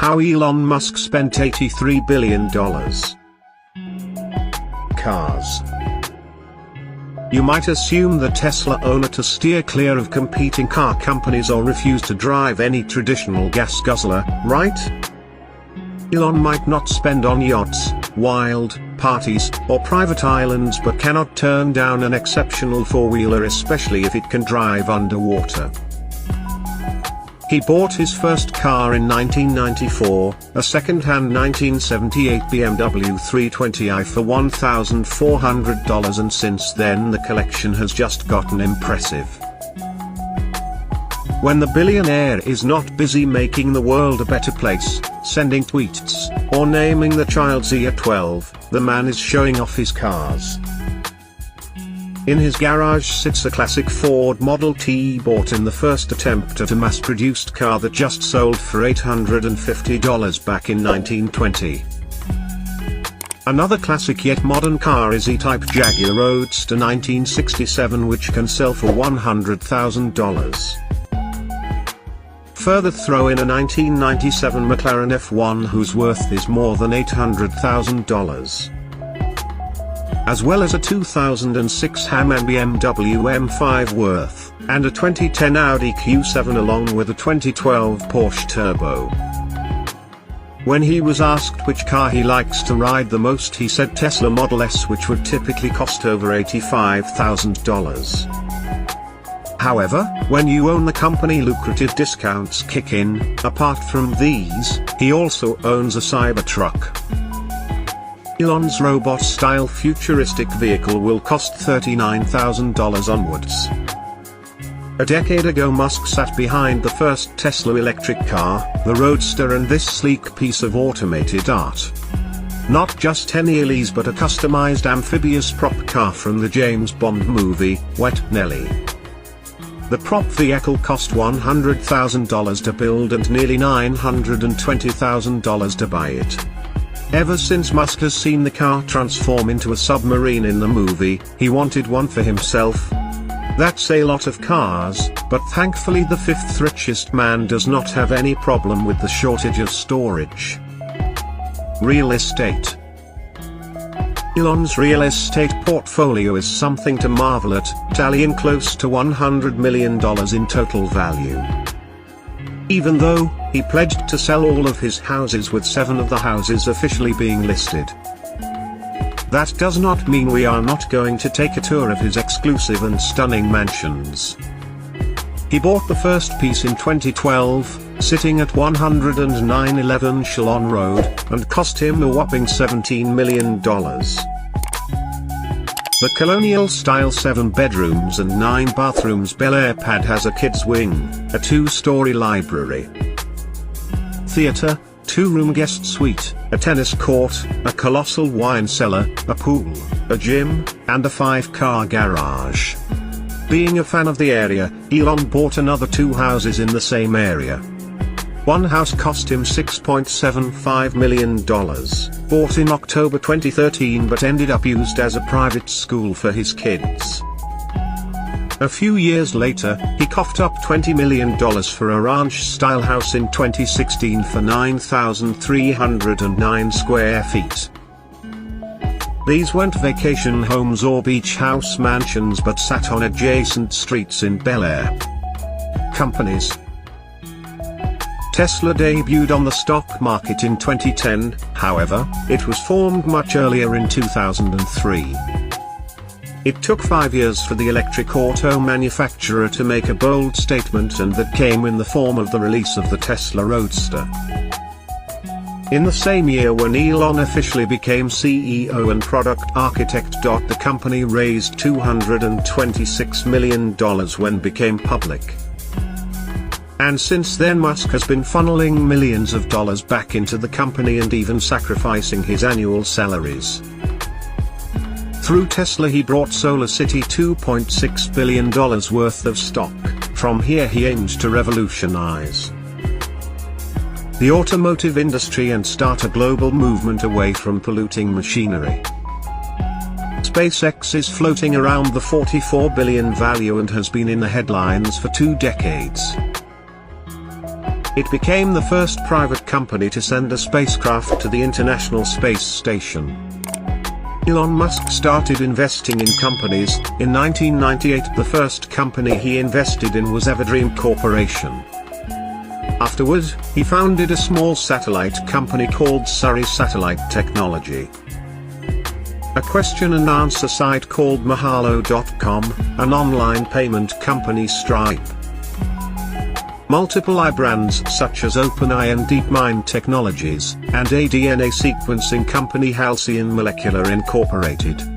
How Elon Musk spent $83 billion. Cars. You might assume the Tesla owner to steer clear of competing car companies or refuse to drive any traditional gas guzzler, right? Elon might not spend on yachts, wild parties, or private islands, but cannot turn down an exceptional four-wheeler, especially if it can drive underwater. He bought his first car in 1994, a second-hand 1978 BMW 320i for $1,400, and since then the collection has just gotten impressive. When the billionaire is not busy making the world a better place, sending tweets, or naming the child's ear 12, the man is showing off his cars. In his garage sits a classic Ford Model T bought in the first attempt at a mass-produced car that just sold for $850 back in 1920. Another classic yet modern car is E-Type Jaguar Roadster 1967, which can sell for $100,000. Further throw in a 1997 McLaren F1 whose worth is more than $800,000. As well as a 2006 BMW M5 worth, and a 2010 Audi Q7 along with a 2012 Porsche Turbo. When he was asked which car he likes to ride the most, he said Tesla Model S, which would typically cost over $85,000. However, when you own the company, lucrative discounts kick in. Apart from these, he also owns a Cybertruck. Elon's robot-style futuristic vehicle will cost $39,000 onwards. A decade ago, Musk sat behind the first Tesla electric car, the Roadster, and this sleek piece of automated art. Not just any Elise, but a customized amphibious prop car from the James Bond movie, Wet Nelly. The prop vehicle cost $100,000 to build and nearly $920,000 to buy it. Ever since Musk has seen the car transform into a submarine in the movie, he wanted one for himself. That's a lot of cars, but thankfully the fifth richest man does not have any problem with the shortage of storage. Real estate. Elon's real estate portfolio is something to marvel at, tallying close to $100 million in total value. Even though, he pledged to sell all of his houses, with 7 of the houses officially being listed. That does not mean we are not going to take a tour of his exclusive and stunning mansions. He bought the first piece in 2012, sitting at 10911 Chalon Road, and cost him a whopping $17 million. The colonial-style 7 bedrooms and 9 bathrooms Bel Air pad has a kids' wing, a 2-story library, theater, 2-room guest suite, a tennis court, a colossal wine cellar, a pool, a gym, and a 5-car garage. Being a fan of the area, Elon bought another 2 houses in the same area. One house cost him $6.75 million, bought in October 2013 but ended up used as a private school for his kids. A few years later, he coughed up $20 million for a ranch-style house in 2016 for 9,309 square feet. These weren't vacation homes or beach house mansions, but sat on adjacent streets in Bel Air. Companies. Tesla debuted on the stock market in 2010, however, it was formed much earlier in 2003. It took 5 years for the electric auto manufacturer to make a bold statement, and that came in the form of the release of the Tesla Roadster. In the same year, when Elon officially became CEO and product architect, the company raised $226 million when became public. And since then Musk has been funneling millions of dollars back into the company and even sacrificing his annual salaries. Through Tesla he brought SolarCity $2.6 billion worth of stock. From here he aims to revolutionize the automotive industry and start a global movement away from polluting machinery. SpaceX is floating around the $44 billion value and has been in the headlines for 2 decades. It became the first private company to send a spacecraft to the International Space Station. Elon Musk started investing in companies. In 1998, the first company he invested in was Everdream Corporation. Afterward, he founded a small satellite company called Surrey Satellite Technology. A question and answer site called Mahalo.com, an online payment company Stripe. Multiple brands such as OpenAI and DeepMind Technologies, and a DNA sequencing company Halcyon Molecular Incorporated.